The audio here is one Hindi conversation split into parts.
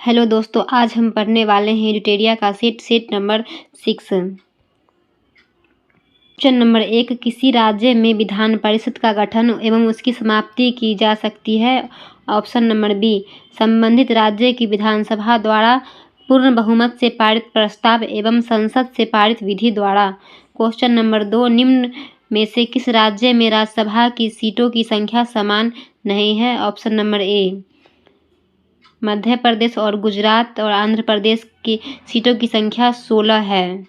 हेलो दोस्तों, आज हम पढ़ने वाले हैं यूटेरिया का सेट नंबर 6। क्वेश्चन नंबर 1, किसी राज्य में विधान परिषद का गठन एवं उसकी समाप्ति की जा सकती है। ऑप्शन नंबर बी, संबंधित राज्य की विधानसभा द्वारा पूर्ण बहुमत से पारित प्रस्ताव एवं संसद से पारित विधि द्वारा। क्वेश्चन नंबर 2, निम्न में से किस राज्य में राज्यसभा की सीटों की संख्या समान नहीं है। Option number A, Madhya Pradesh और गुजरात और आंध्र प्रदेश की सीटों की संख्या 16 है।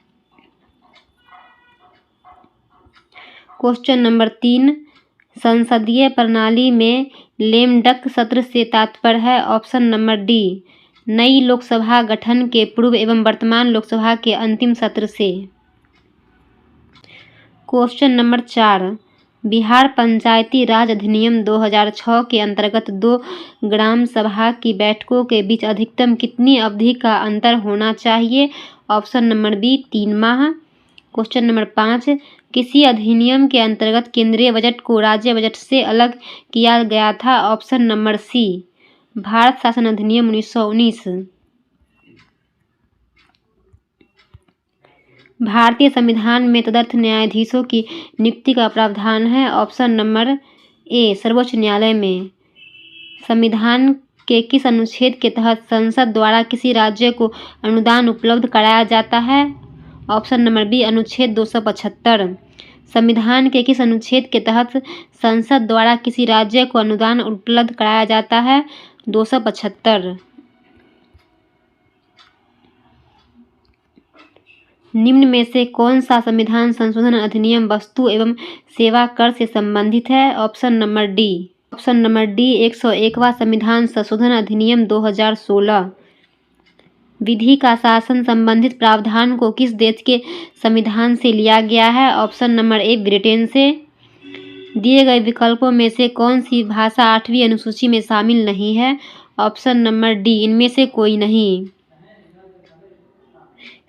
क्वेश्चन नंबर 3, संसदीय प्रणाली में लेम डक सत्र से तात्पर्य है। ऑप्शन नंबर डी, नई लोकसभा गठन के पूर्व एवं वर्तमान लोकसभा के अंतिम सत्र से। क्वेश्चन नंबर 4, बिहार पंचायती राज अधिनियम 2006 के अंतर्गत 2 ग्राम सभा की बैठकों के बीच अधिकतम कितनी अवधि का अंतर होना चाहिए। ऑप्शन नंबर बी, 3 माह। क्वेश्चन नंबर 5, किसी अधिनियम के अंतर्गत केंद्रीय बजट को राज्य बजट से अलग किया गया था। ऑप्शन नंबर सी, भारत शासन अधिनियम 1919। भारतीय संविधान में तदर्थ न्यायाधीशों की नियुक्ति का प्रावधान है। ऑप्शन नंबर ए, सर्वोच्च न्यायालय में। संविधान के किस अनुच्छेद के तहत संसद द्वारा किसी राज्य को अनुदान उपलब्ध कराया जाता है। ऑप्शन नंबर बी, अनुच्छेद 275। संविधान के किस अनुच्छेद के तहत संसद द्वारा किसी राज्य को अनुदान उपलब्ध कराया जाता है। 275। निम्न में से कौन सा संविधान संशोधन अधिनियम वस्तु एवं सेवा कर से संबंधित है। ऑप्शन नंबर डी, 101वां संविधान संशोधन अधिनियम 2016। विधि का शासन संबंधित प्रावधान को किस देश के संविधान से लिया गया है। ऑप्शन नंबर ए, ब्रिटेन से। दिए गए विकल्पों में से कौन सी भाषा 8वीं अनुसूची में शामिल नहीं है। ऑप्शन नंबर डी, इनमें से कोई नहीं।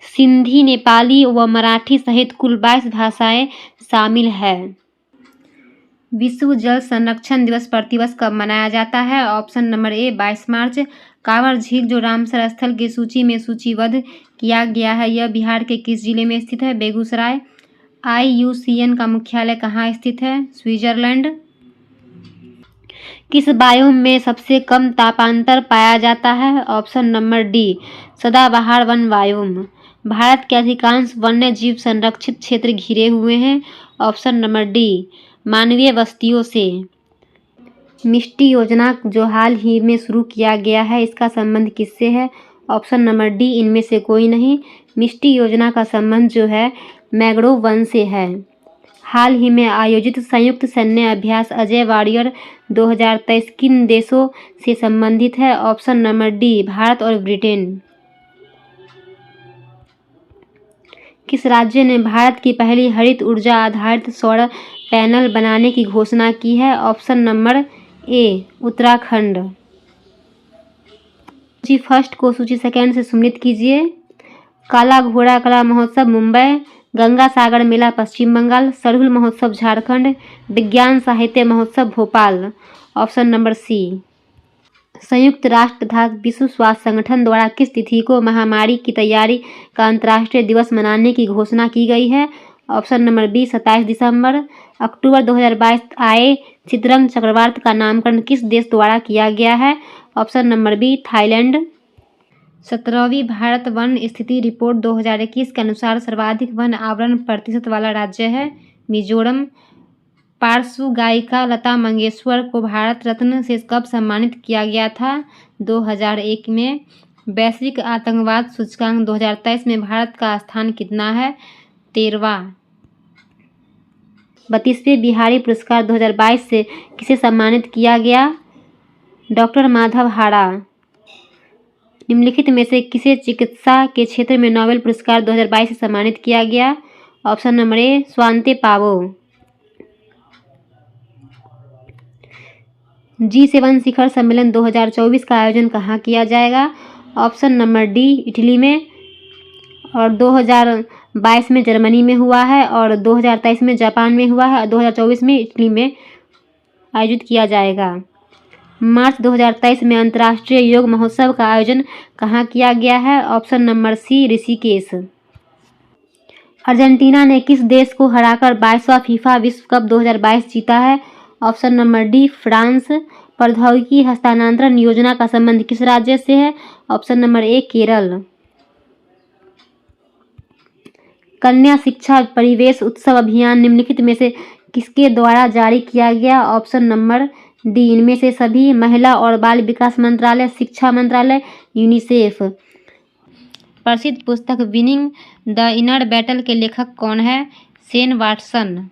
सिंधी, नेपाली व मराठी सहित कुल 22 भाषाएं शामिल है। विश्व जल संरक्षण दिवस प्रतिवर्ष कब मनाया जाता है। ऑप्शन नंबर ए, 22 मार्च। कांवर झील जो रामसर स्थल की सूची में सूचीबद्ध किया गया है, यह बिहार के किस जिले में स्थित है। बेगूसराय। IUCN का मुख्यालय कहाँ स्थित है। स्विट्जरलैंड। किस बायोम में सबसे कम तापांतर पाया जाता है। ऑप्शन नंबर डी, सदाबहार वन बायोम। भारत के अधिकांश वन्य जीव संरक्षित क्षेत्र घिरे हुए हैं। ऑप्शन नंबर डी, मानवीय बस्तियों से। मिष्टी योजना जो हाल ही में शुरू किया गया है, इसका संबंध किससे है। ऑप्शन नंबर डी, इनमें से कोई नहीं। मिष्टी योजना का संबंध जो है मैंग्रोव वन से है। हाल ही में आयोजित संयुक्त सैन्य अभ्यास अजय वारियर 2023 किन देशों से संबंधित है। ऑप्शन नंबर डी, भारत और ब्रिटेन। किस राज्य ने भारत की पहली हरित ऊर्जा आधारित सौर पैनल बनाने की घोषणा की है। Option number A, Uttarakhand. सूची फर्स्ट को सूची सेकंड से सम्मिलित कीजिए। काला घोड़ा कला महोत्सव मुंबई, गंगा सागर मेला पश्चिम बंगाल, सरहुल महोत्सव झारखंड, विज्ञान साहित्य महोत्सव भोपाल। ऑप्शन नंबर सी। संयुक्त राष्ट्र तथा विश्व स्वास्थ्य संगठन द्वारा किस तिथि को महामारी की तैयारी का अंतर्राष्ट्रीय दिवस मनाने की घोषणा की गई है। ऑप्शन नंबर बी, 27 दिसंबर। अक्टूबर 2022 आए चित्रंग चक्रवात का नामकरण किस देश द्वारा किया गया है। Option number B, Thailand. 17वीं भारत वन स्थिति रिपोर्ट 2021 के अनुसार सर्वाधिक वन आवरण प्रतिशत वाला राज्य है मिजोरम। पार्श्व गायिका लता मंगेशकर को भारत रत्न से कब सम्मानित किया गया था। 2001 में। वैश्विक आतंकवाद सूचकांक 2023 में भारत का स्थान कितना है। 13वां। 32वें बिहारी पुरस्कार 2022 से किसे सम्मानित किया गया। डॉक्टर माधव हाड़ा। निम्नलिखित में से किसे चिकित्सा के क्षेत्र में नोबेल पुरस्कार 2022 से सम्मानित किया गया। Option number A, Svante Paavo. G7 शिखर सम्मेलन 2024 का आयोजन कहाँ किया जाएगा। ऑप्शन नंबर डी, इटली में। और 2022 में जर्मनी में हुआ है और 2023 में जापान में हुआ है और 2024 में इटली में आयोजित किया जाएगा। मार्च 2023 में अंतर्राष्ट्रीय योग महोत्सव का आयोजन कहाँ किया गया है? Option number C, Rishikesh. Argentina ने किस देश को हराकर 22वां फीफा विश्व कप 2022 जीता है? Option number D, France. प्रौद्योगिकी हस्तांतरण योजना का संबंध किस राज्य से है? Option number A, Kerala. कन्या शिक्षा परिवेश उत्सव अभियान निम्नलिखित में से किसके द्वारा जारी किया गया? ऑप्शन नंबर डी, इनमें से सभी। महिला और बाल विकास मंत्रालय, शिक्षा मंत्रालय, यूनिसेफ। प्रसिद्ध पुस्तक विनिंग द इनर बैटल के लेखक कौन है? Shane Watson.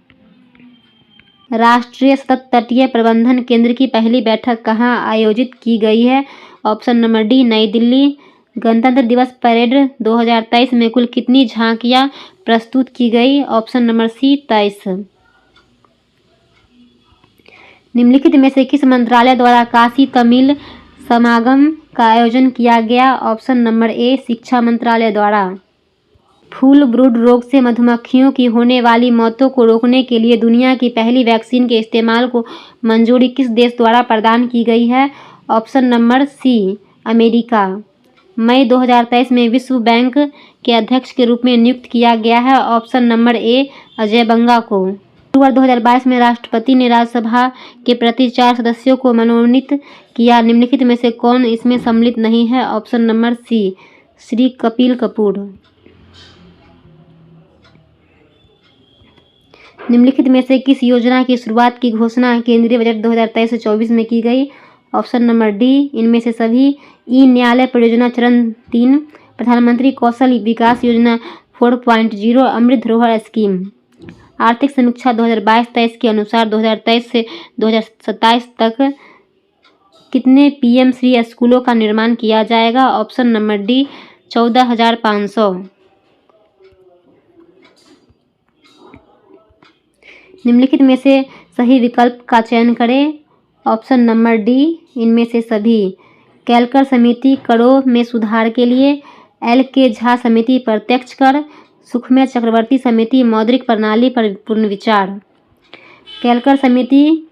राष्ट्रीय सतत तटीय प्रबंधन केंद्र की पहली बैठक कहाँ आयोजित की गई है? ऑप्शन नंबर डी, नई दिल्ली। गणतंत्र दिवस परेड 2023 में कुल कितनी झांकियां प्रस्तुत की गई? Option number C, 23। निम्नलिखित में से किस मंत्रालय द्वारा काशी तमिल समागम का आयोजन किया गया? ऑप्शन नंबर ए, शिक्षा मंत्रालय द्वारा। फूल ब्रूड रोग से मधुमक्खियों की होने वाली मौतों को रोकने के लिए दुनिया की पहली वैक्सीन के इस्तेमाल को मंजूरी किस देश द्वारा प्रदान की गई है? Option number C, America. मई 2023 में विश्व बैंक के अध्यक्ष के रूप में नियुक्त किया गया है? ऑप्शन नंबर ए, अजय बंगा को। अक्टूबर 2022 में राष्ट्रपति ने राज्यसभा के प्रति 4 सदस्यों को मनोनीत किया। निम्नलिखित में से कौन इसमें सम्मिलित नहीं है? Option number C, Shri Kapil Kapoor. निम्नलिखित में से किस योजना की शुरुआत की घोषणा केंद्रीय बजट 2023 से 24 में की गई? ऑप्शन नंबर डी, इनमें से सभी। ई न्यायालय परियोजना चरण 3, प्रधानमंत्री कौशल विकास योजना 4.0, अमृत धरोहर स्कीम। आर्थिक समीक्षा 2022-23 के अनुसार 2023 से 2027 तक कितने पीएम श्री स्कूलों का निर्माण किया जाएगा? Option number D, 14,500। निम्नलिखित में से सही विकल्प का चयन करें। ऑप्शन नंबर डी, इनमें से सभी। केलकर समिति करों में सुधार के लिए, एल के झा समिति प्रत्यक्ष कर, सुखमय चक्रवर्ती समिति मौद्रिक प्रणाली पर पुनर्विचार। केलकर समिति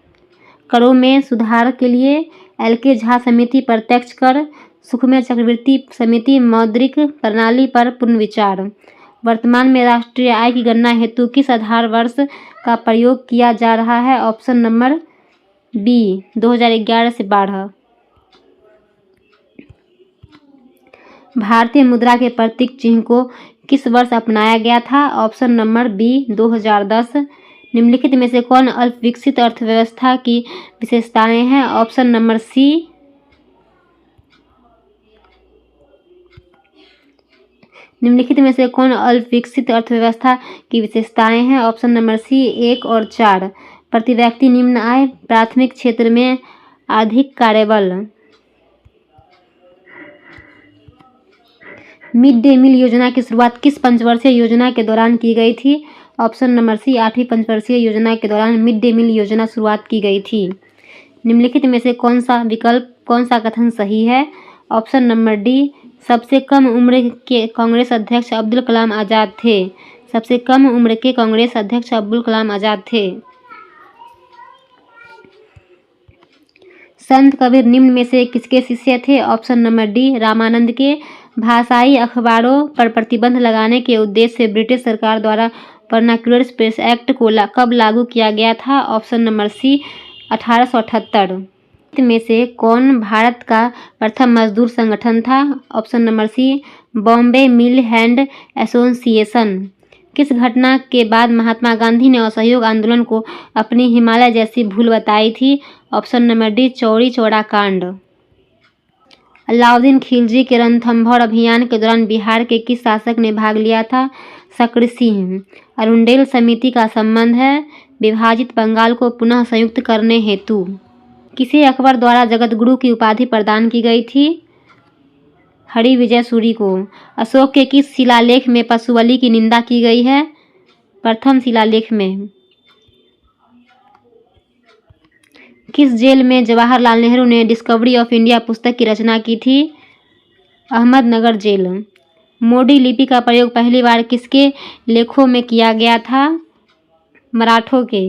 करों में सुधार के लिए, एल के झा समिति प्रत्यक्ष कर, सुखमय चक्रवर्ती समिति मौद्रिक प्रणाली पर पुनर्विचार। वर्तमान में राष्ट्रीय आय की गणना हेतु किस आधार वर्ष का प्रयोग किया जा रहा है? ऑप्शन नंबर बी, 2011 से 12। भारतीय मुद्रा के प्रतीक चिन्ह को किस वर्ष अपनाया गया था? Option number B, 2010। निम्नलिखित में से कौन अल्प विकसित अर्थव्यवस्था की विशेषताएं हैं? ऑप्शन नंबर सी, निम्नलिखित में से कौन अल्प विकसित अर्थव्यवस्था की विशेषताएं हैं? ऑप्शन नंबर सी, 1 और 4। प्रति व्यक्ति निम्न आय, प्राथमिक क्षेत्र में अधिक कार्यबल। मिड डे मील योजना की शुरुआत किस पंचवर्षीय योजना के दौरान की गई थी? ऑप्शन नंबर सी, 8वीं पंचवर्षीय योजना के दौरान मिड डे मील योजना शुरुआत की गई थी। निम्नलिखित में से कौन सा कथन सही है? ऑप्शन नंबर डी, सबसे कम उम्र के कांग्रेस अध्यक्ष अब्दुल कलाम आज़ाद थे। सबसे कम उम्र के कांग्रेस अध्यक्ष अब्दुल कलाम आज़ाद थे। संत कबीर निम्न में से किसके शिष्य थे? ऑप्शन नंबर डी, रामानंद के। भाषाई अखबारों पर प्रतिबंध लगाने के उद्देश्य से ब्रिटिश सरकार द्वारा वर्नाक्युलर प्रेस एक्ट को कब लागू किया गया था? Option number C, 1878। में से कौन भारत का प्रथम मजदूर संगठन था? ऑप्शन नंबर सी, बॉम्बे मिल हैंड एसोसिएशन। किस घटना के बाद महात्मा गांधी ने असहयोग आंदोलन को अपनी हिमालय जैसी भूल बताई थी? Option number D, Chauri Chaura कांड। अलाउद्दीन खिलजी के रणथंभौर अभियान के दौरान बिहार के किस शासक ने भाग लिया था? शक्र सिंह। अरुंडेल समिति का संबंध है विभाजित बंगाल को पुनः संयुक्त करने हेतु। किसे अकबर द्वारा जगतगुरु की उपाधि प्रदान की गई थी? हरि विजय सूरी को। अशोक के किस शिलालेख में पशु बलि की निंदा की गई है? प्रथम शिलालेख में। किस जेल में जवाहरलाल नेहरू ने डिस्कवरी ऑफ इंडिया पुस्तक की रचना की थी? अहमदनगर जेल। मोडी लिपि का प्रयोग पहली बार किसके लेखों में किया गया था? मराठों के।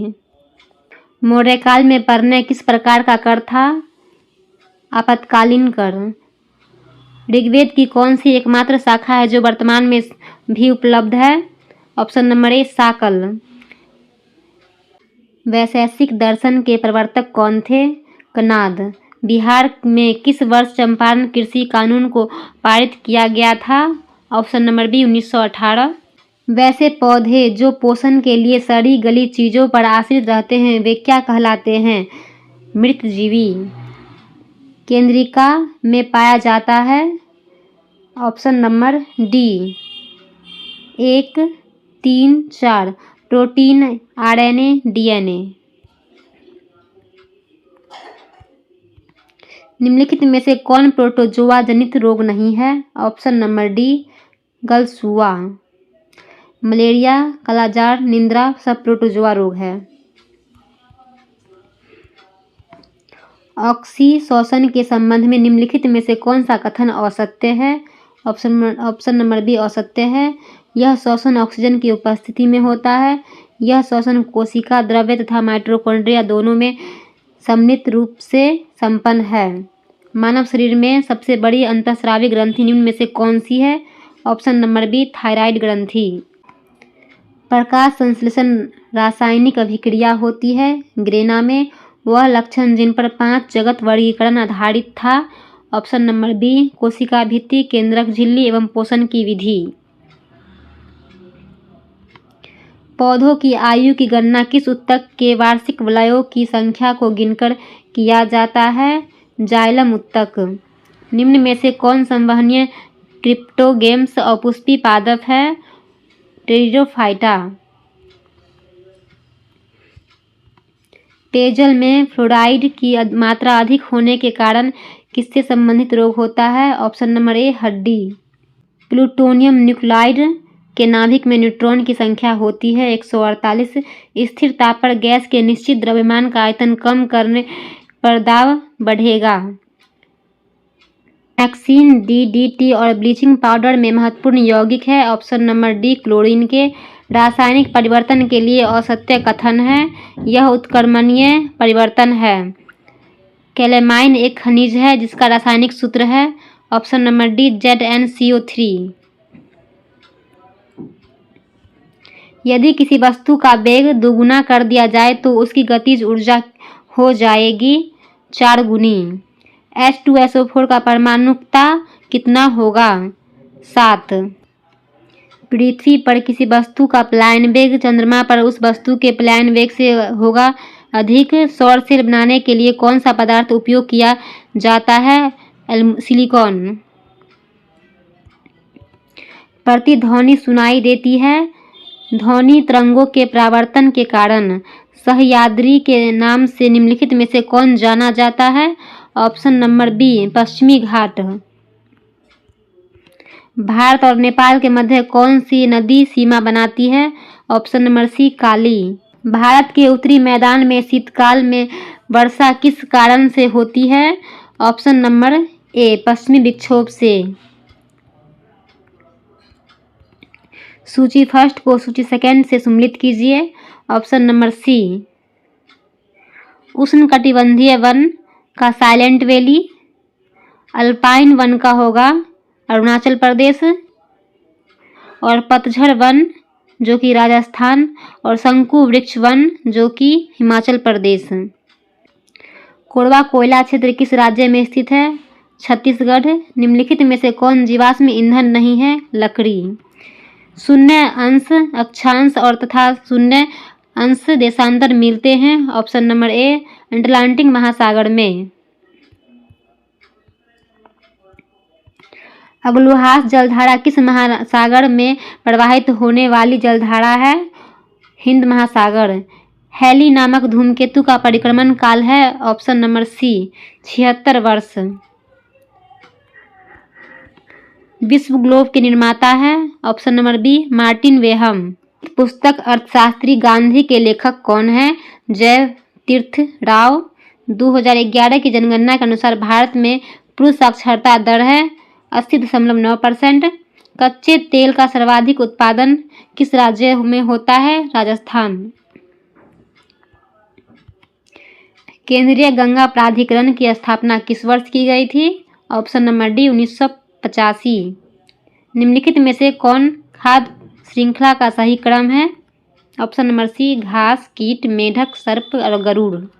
मौर्यकाल में परनय किस प्रकार का कर था? आपातकालीन कर। ऋग्वेद की कौन सी एकमात्र शाखा है जो वर्तमान में भी उपलब्ध है? ऑप्शन नंबर ए साकल। वैशेषिक दर्शन के प्रवर्तक कौन थे? कणाद। बिहार में किस वर्ष चंपारण कृषि कानून को पारित किया गया था? Option number B 1918। वैसे पौधे जो पोषण के लिए सड़ी गली चीजों पर आश्रित रहते हैं वे क्या कहलाते हैं? मृतजीवी। केंद्रिका में पाया जाता है? Option number D 1, 3, 4 protein, RNA, DNA. निम्नलिखित में से कौन प्रोटोजोआ जनित रोग नहीं है? ऑप्शन नंबर डी गलसुआ। मलेरिया, कालाजार, निंद्रा सब प्रोटोजोआ रोग है। ऑक्सीशोषण के संबंध में निम्नलिखित में से कौन सा कथन असत्य है? ऑप्शन नंबर बी असत्य है। यह शोषण ऑक्सीजन की उपस्थिति में होता है। यह शोषण कोशिका द्रव्य तथा माइटोकॉन्ड्रिया दोनों में सम्मिलित रूप से संपन्न है। मानव शरीर में सबसे बड़ी अंतःस्रावी ग्रंथि निम्न में से कौन सी है? ऑप्शन नंबर बी थायराइड ग्रंथि। प्रकाश संश्लेषण रासायनिक अभिक्रिया होती है ग्रेना में। वह लक्षण जिन पर 5 जगत वर्गीकरण आधारित था। ऑप्शन नंबर बी कोशिका भित्ति, केंद्रक झिल्ली एवं पोषण की विधि। पौधों की आयु की गणना किस ऊतक के वार्षिक वलयों की संख्या को गिनकर किया जाता है? जाइलम ऊतक। निम्न में से कौन संवहनीय क्रिप्टोगेम्स अपुष्पी पादप है? टेरिडोफाइटा। पेयजल में फ्लोराइड की मात्रा अधिक होने के कारण किससे संबंधित रोग होता है? ऑप्शन नंबर ए हड्डी। प्लूटोनियम न्यूक्लाइड के नाभिक में न्यूट्रॉन की संख्या होती है 148। स्थिर ताप पर गैस के निश्चित द्रव्यमान का आयतन कम करने पर दाब बढ़ेगा। वैक्सीन, डीडीटी और ब्लीचिंग पाउडर में महत्वपूर्ण यौगिक है। ऑप्शन नंबर डी क्लोरीन के। रासायनिक परिवर्तन के लिए असत्य कथन है। यह उत्क्रमणीय परिवर्तन है। कैलेमाइन एक खनिज है जिसका रासायनिक सूत्र है। Option number D ZnCO3। यदि किसी वस्तु का वेग दोगुना कर दिया जाए तो उसकी गतिज ऊर्जा हो जाएगी 4 गुनी। H2SO4 का परमाणुकता कितना होगा? 7। पृथ्वी पर किसी वस्तु का पलायन वेग चंद्रमा पर उस वस्तु के पलायन वेग से होगा अधिक। सौर सेल बनाने के लिए कौन सा पदार्थ उपयोग किया जाता है? सिलिकॉन। प्रतिध्वनि सुनाई देती है ध्वनि तरंगों के परावर्तन के कारण। सह्याद्री के नाम से निम्नलिखित में से कौन जाना जाता है? ऑप्शन नंबर बी पश्चिमी घाट। भारत और नेपाल के मध्य कौन सी नदी सीमा बनाती है? ऑप्शन नंबर सी काली। भारत के उत्तरी मैदान में शीतकाल में वर्षा किस कारण से होती है? ऑप्शन नंबर ए पश्चिमी विक्षोभ से। सूची फर्स्ट को सूची सेकंड से सम्मिलित कीजिए। ऑप्शन नंबर सी उष्णकटिबंधीय वन का साइलेंट वैली। अल्पाइन वन का होगा अरुणाचल प्रदेश और पतझड़ वन जो कि राजस्थान और शंकु वृक्ष वन जो कि हिमाचल प्रदेश। कोरबा कोयला क्षेत्र किस राज्य में स्थित है? छत्तीसगढ़। निम्नलिखित में से कौन जीवाश्म ईंधन नहीं है? लकड़ी। शून्य अंश अक्षांश और तथा शून्य अंश देशांतर मिलते हैं। ऑप्शन नंबर ए अटलांटिक महासागर में। अग्लुहास जलधारा किस महासागर में प्रवाहित होने वाली जलधारा है? हिंद महासागर। हैली नामक धूमकेतु का परिक्रमण काल है। ऑप्शन नंबर सी 76 वर्ष। विश्व ग्लोब के निर्माता है। Option number B Martin Behaim. पुस्तक अर्थशास्त्री गांधी के लेखक कौन है? जय तीर्थ राव। 2011 की जनगणना के अनुसार भारत में पुरुष साक्षरता दर है 80.9%। कच्चे तेल का सर्वाधिक उत्पादन किस राज्य में होता है? राजस्थान। केंद्रीय गंगा प्राधिकरण की स्थापना किस वर्ष की गई थी? Option number D 1985। निम्नलिखित में से कौन खाद्य श्रृंखला का सही क्रम है? ऑप्शन नंबर सी घास, कीट, मेढक, सर्प और गरुड़।